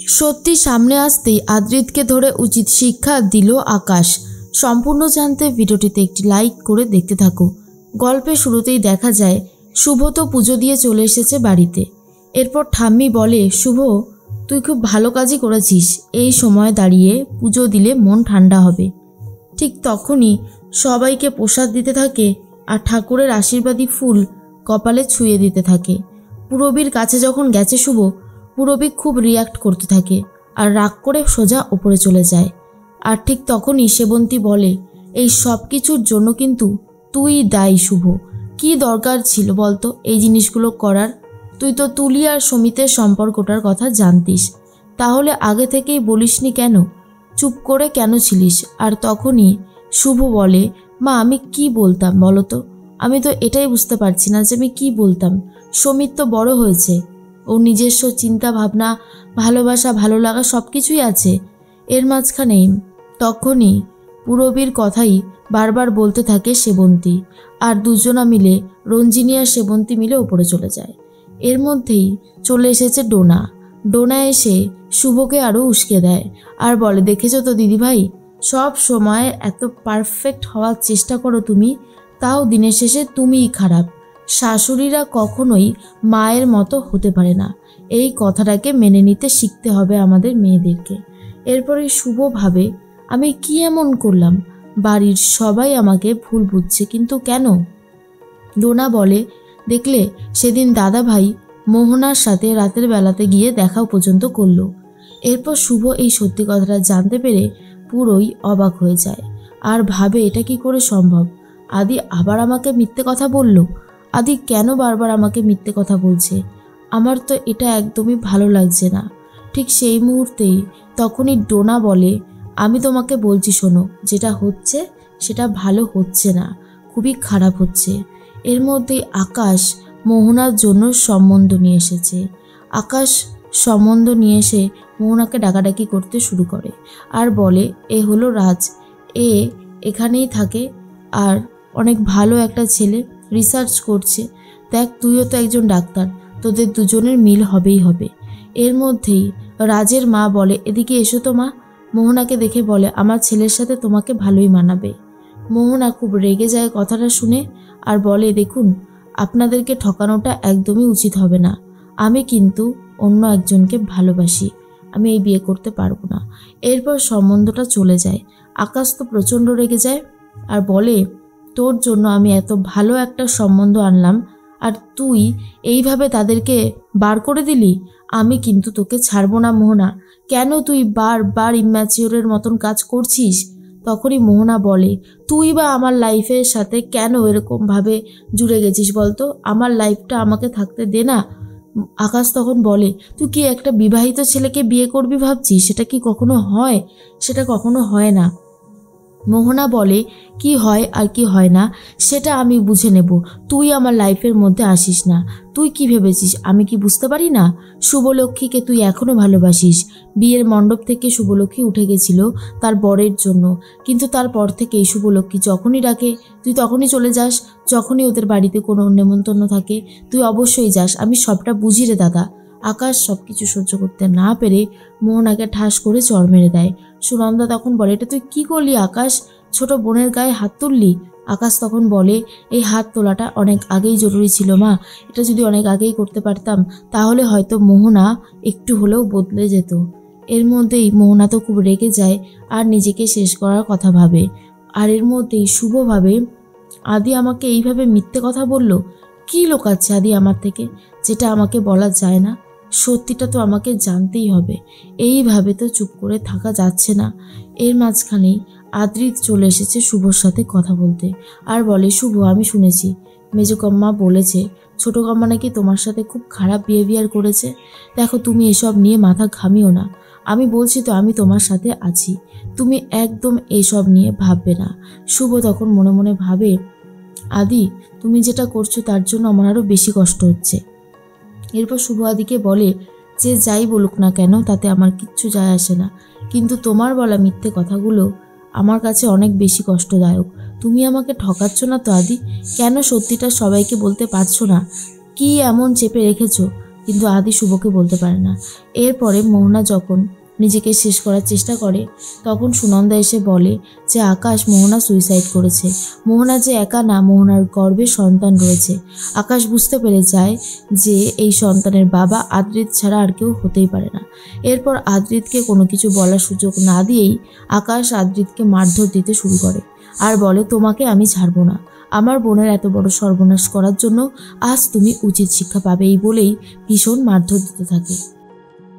সত্যি সামনে আসতেই আদ্রিতকে ধরে উচিত শিক্ষা দিল আকাশ। সম্পূর্ণ জানতে ভিডিওটিতে একটি লাইক করে দেখতে থাকো। গল্পের শুরুতেই দেখা যায় শুভ তো পুজো দিয়ে চলে এসেছে বাড়িতে। এরপর ঠাম্মি বলে, শুভ তুই খুব ভালো কাজই করেছিস, এই সময় দাঁড়িয়ে পুজো দিলে মন ঠান্ডা হবে। ঠিক তখনই সবাইকে প্রসাদ দিতে থাকে আর ঠাকুরের আশীর্বাদী ফুল কপালে ছুঁয়ে দিতে থাকে। পুরবীর কাছে যখন গেছে শুভ, পুরবী খুব রিয়াক্ট করতে থাকে আর রাগ করে সোজা ওপরে চলে যায়। আর ঠিক তখনই সেবন্তী বলে, এই সব কিছুর জন্য কিন্তু তুই দায়ী শুভ। কি দরকার ছিল বলতো এই জিনিসগুলো করার? তুই তো তুলি আর সমিতের সম্পর্কটার কথা জানতিস, তাহলে আগে থেকেই বলিসনি কেন? চুপ করে কেন ছিলিস? আর তখনই শুভ বলে, মা আমি কি বলতাম বলো তো? আমি তো এটাই বুঝতে পারছি না যে আমি কি বলতাম। সমিত তো বড় হয়েছে, ওর নিজস্ব চিন্তা ভাবনা, ভালোবাসা, ভালো লাগা সব কিছুই আছে। এর মাঝখানেই তখনই পুরবীর কথাই বারবার বলতে থাকে সেবন্তী, আর দুজনা মিলে, রঞ্জিনী আর সেবন্তী মিলে ওপরে চলে যায়। এর মধ্যেই চলে এসেছে ডোনা। ডোনা এসে শুভকে আরও উস্কে দেয় আর বলে, দেখেছো তো দিদিভাই, সব সময় এত পারফেক্ট হওয়ার চেষ্টা করো তুমি, তাও দিনের শেষে তুমিই খারাপ। শাশুড়িরা কখনোই মায়ের মতো হতে পারে না। এই কথাটাকে মেনে নিতে শিখতে হবে আমাদের মেয়েদেরকে। এরপরে শুভ ভাবে, আমি কি এমন করলাম? বাড়ির সবাই আমাকে ভুল বুঝছে, কিন্তু কেন? ডোনা বলে, দেখলে সেদিন দাদা ভাই মোহনার সাথে রাতের বেলাতে গিয়ে দেখাও পর্যন্ত করলো। এরপর শুভ এই সত্যি কথাটা জানতে পেরে পুরোই অবাক হয়ে যায় আর ভাবে, এটা কি করে সম্ভব? আদি আবার আমাকে মিথ্যে কথা বলল। আদি কেন বারবার আমাকে মিথ্যে কথা বলছে? আমার তো এটা একদমই ভালো লাগছে না। ঠিক সেই মুহূর্তেই তখনই ডোনা বলে, আমি তোমাকে বলছি শোনো, যেটা হচ্ছে সেটা ভালো হচ্ছে না, খুবই খারাপ হচ্ছে। এর মধ্যেই আকাশ মোহনার জন্য সম্বন্ধ নিয়ে এসেছে। আকাশ সম্বন্ধ নিয়ে এসে মোহনাকে ডাকাডাকি করতে শুরু করে আর বলে, এ হলো রাজ, এ এখানেই থাকে আর অনেক ভালো একটা ছেলে, রিসার্চ করছে। দেখ তুইও তো একজন ডাক্তার, তোদের দুজনের মিল হবেই হবে। এর মধ্যেই রাজের মা বলে, এদিকে এসো তো মা। মোহনাকে দেখে বলে, আমার ছেলের সাথে তোমাকে ভালোই মানাবে। মোহনা খুব রেগে যায় কথাটা শুনে আর বলে, দেখুন আপনাদেরকে ঠকানোটা একদমই উচিত হবে না। আমি কিন্তু অন্য একজনকে ভালোবাসি, আমি এই বিয়ে করতে পারবো না। এরপর সম্বন্ধটা চলে যায়। আকাশ তো প্রচণ্ড রেগে যায় আর বলে, তোর জন্য আমি এত ভালো একটা সম্বন্ধ আনলাম আর তুই এইভাবে তাদেরকে বার করে দিলি। আমি কিন্তু তোকে ছাড়বো না মোহনা। কেন তুই বারবার ইম্যাচিওরের মতন কাজ করছিস? তখনই মোহনা বলে, তুই বা আমার লাইফের সাথে কেন এরকমভাবে জুড়ে গেছিস বলতো? আমার লাইফটা আমাকে থাকতে দে না। আকাশ তখন বলে, তুই কি একটা বিবাহিত ছেলেকে বিয়ে করবি ভাবছিস? সেটা কি কখনো হয়? সেটা কখনো হয় না। মোহনা বলে, কি হয় আর কি হয় না সেটা আমি বুঝে নেব, তুই আমার লাইফের মধ্যে আসিস না। তুই কি ভেবেছিস আমি কি বুঝতে পারি না? শুভলক্ষ্মীকে তুই এখনও ভালোবাসিস। বিয়ের মণ্ডপ থেকে শুভলক্ষ্মী উঠে গেছিল তার বরের জন্য, কিন্তু তারপর থেকেই শুভলক্ষ্মী যখনই ডাকে তুই তখনই চলে যাস। যখনই ওদের বাড়িতে কোনো নেমন্তন্ন থাকে তুই অবশ্যই যাস। আমি সবটা বুঝি রে দাদা। আকাশ সব কিছু সহ্য করতে না পেরে মোহনাকে ঠাস করে চড় মেরে দেয়। সুনন্দা তখন বলে, এটা তুই কি করলি আকাশ? ছোট বোনের গায়ে হাত তুললি? আকাশ তখন বলে, এই হাত তোলাটা অনেক আগেই জরুরি ছিল মা। এটা যদি অনেক আগেই করতে পারতাম তাহলে হয়তো মোহনা একটু হলেও বদলে যেত। এর মধ্যেই মোহনা তো খুব রেগে যায় আর নিজেকে শেষ করার কথা ভাবে। আর এর মধ্যেই শুভ ভাবে, আদি আমাকে এইভাবে মিথ্যে কথা বলল। কি লোকাচ্ছে আদি আমার থেকে, যেটা আমাকে বলা যায় না? সত্যিটা তো আমাকে জানতেই হবে। এইভাবে তো চুপ করে থাকা যাচ্ছে না। এর মাঝখানেই আদ্রিত চলে এসেছে শুভর সাথে কথা বলতে আর বলে, শুভ আমি শুনেছি মেজকাম্মা বলেছে ছোটো কাম্মা নাকি তোমার সাথে খুব খারাপ বিহেভিয়ার করেছে। দেখো তুমি এসব নিয়ে মাথা ঘামিও না। আমি বলছি তো আমি তোমার সাথে আছি, তুমি একদম এসব নিয়ে ভাববে না। শুভ তখন মনে মনে ভাবে, আদি তুমি যেটা করছো তার জন্য আমার আরও বেশি কষ্ট হচ্ছে। এরপর শুভ আদিকে বলে, যে যাই বলুক না কেন তাতে আমার কিচ্ছু যায় আসে না, কিন্তু তোমার বলা মিথ্যে কথাগুলো আমার কাছে অনেক বেশি কষ্টদায়ক। তুমি আমাকে ঠকাচ্ছ না তো আদি? কেন সত্যিটা সবাইকে বলতে পারছো না? কি এমন চেপে রেখেছো? কিন্তু আদি শুভকে বলতে পারে না। এরপরে মোহনা যখন নিজেকে শেষ করার চেষ্টা করে তখন সুনন্দা এসে বলে যে আকাশ মোহনা সুইসাইড করেছে। মোহনা যে একা না, মোহনার গর্ভে সন্তান রয়েছে। আকাশ বুঝতে পেরে যায় যে এই সন্তানের বাবা আদ্রিত ছাড়া আর কেউ হতেই পারে না। এরপর আদ্রিতকে কোনো কিছু বলার সুযোগ না দিয়েই আকাশ আদ্রিতকে মারধর দিতে শুরু করে আর বলে, তোমাকে আমি ছাড়বো না। আমার বোনের এত বড় সর্বনাশ করার জন্য আজ তুমি উচিত শিক্ষা পাবে। এই বলেই ভীষণ মারধর দিতে থাকে।